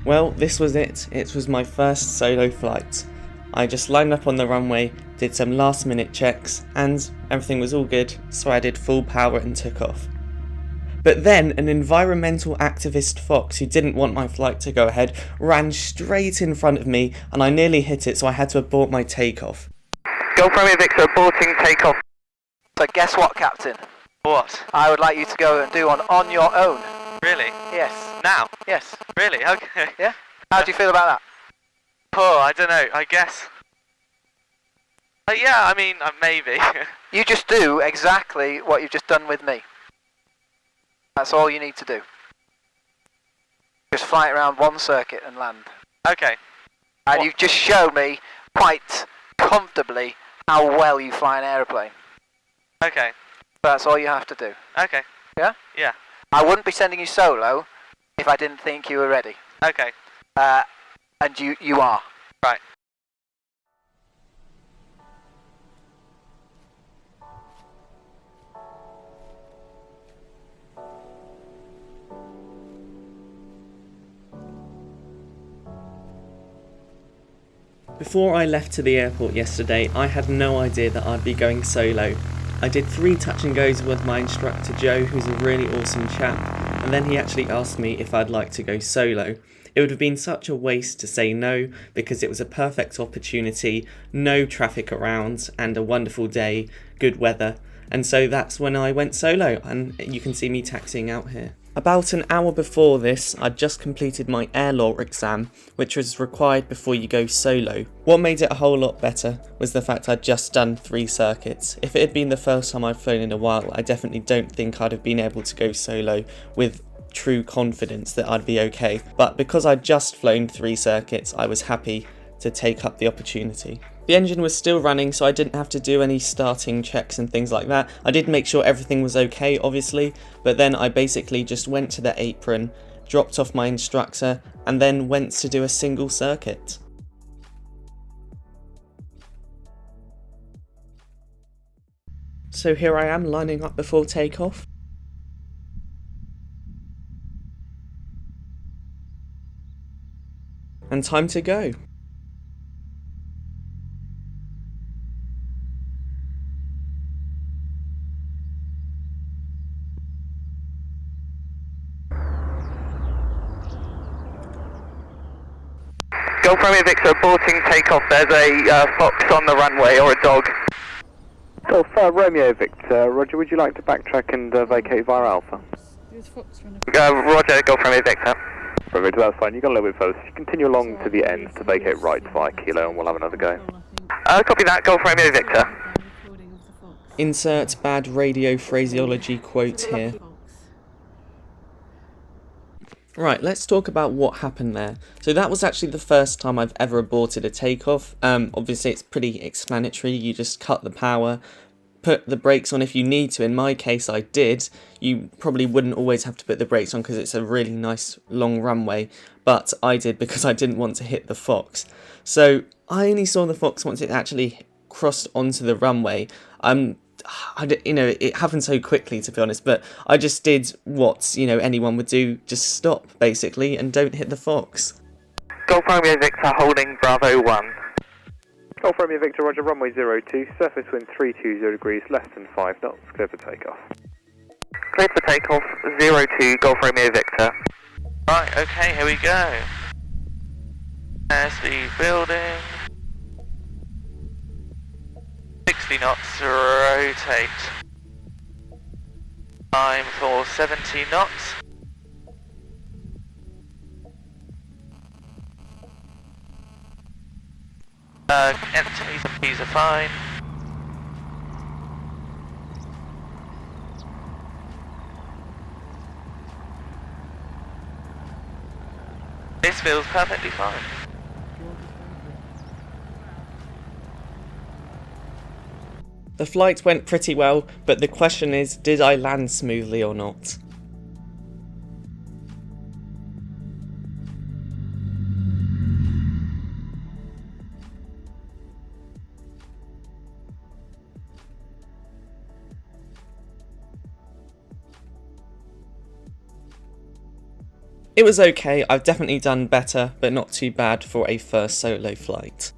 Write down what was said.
Well, this was it. It was my first solo flight. I just lined up on the runway, did some last minute checks, and everything was all good, so I did full power and took off. But then an environmental activist fox who didn't want my flight to go ahead ran straight in front of me and I nearly hit it, so I had to abort my takeoff. Golf Romeo Victor, aborting takeoff. So guess what, Captain? What? I would like you to go and do one on your own. Really? Yes. Now? Yes. Really? Okay. Yeah? How do you feel about that? Oh, I don't know, I guess. Yeah, I mean, maybe. You just do exactly what you've just done with me. That's all you need to do. Just fly it around one circuit and land. Okay. And you've just shown me quite comfortably how well you fly an aeroplane. Okay. That's all you have to do. Okay. Yeah? Yeah. I wouldn't be sending you solo if I didn't think you were ready. Okay. And you are. Right. Before I left to the airport yesterday, I had no idea that I'd be going solo. I did 3 touch and goes with my instructor Joe, who's a really awesome chap, and then he actually asked me if I'd like to go solo. It would have been such a waste to say no, because it was a perfect opportunity, no traffic around, and a wonderful day, good weather, and so that's when I went solo, and you can see me taxiing out here. About an hour before this, I'd just completed my air law exam, which was required before you go solo. What made it a whole lot better was the fact I'd just done 3 circuits. If it had been the first time I'd flown in a while, I definitely don't think I'd have been able to go solo with true confidence that I'd be okay. But because I'd just flown 3 circuits, I was happy to take up the opportunity. The engine was still running, so I didn't have to do any starting checks and things like that. I did make sure everything was okay, obviously, but then I basically just went to the apron, dropped off my instructor, and then went to do a single circuit. So here I am lining up before takeoff. And time to go. Golf Romeo Victor, aborting takeoff. There's a fox on the runway, or a dog. Golf Romeo Victor, Roger, would you like to backtrack and vacate via Alpha? Roger, Golf Romeo Victor. Perfect, that's fine. You got a little bit further. So you continue along to the end to vacate right via Kilo, and we'll have another go. Copy that, Golf Romeo Victor. Insert bad radio phraseology quote here. Right, let's talk about what happened there. So that was actually the first time I've ever aborted a takeoff. Obviously it's pretty explanatory. You just cut the power, put the brakes on if you need to. In my case I did. You probably wouldn't always have to put the brakes on because it's a really nice long runway, but I did because I didn't want to hit the fox. So I only saw the fox once it actually crossed onto the runway. It happened so quickly, to be honest, but I just did what, anyone would do, just stop, basically, and don't hit the fox. Golf Romeo Victor, holding Bravo 1. Golf Romeo Victor, Roger, runway 02, surface wind 320 degrees, less than 5 knots, clear for takeoff. Clear for takeoff, 02, Golf Romeo Victor. Right, okay, here we go. Airspeed building. 60 knots, rotate. Time for 70 knots. Empties and P's are fine. This feels perfectly fine. The flight went pretty well, but the question is, did I land smoothly or not? It was okay, I've definitely done better, but not too bad for a first solo flight.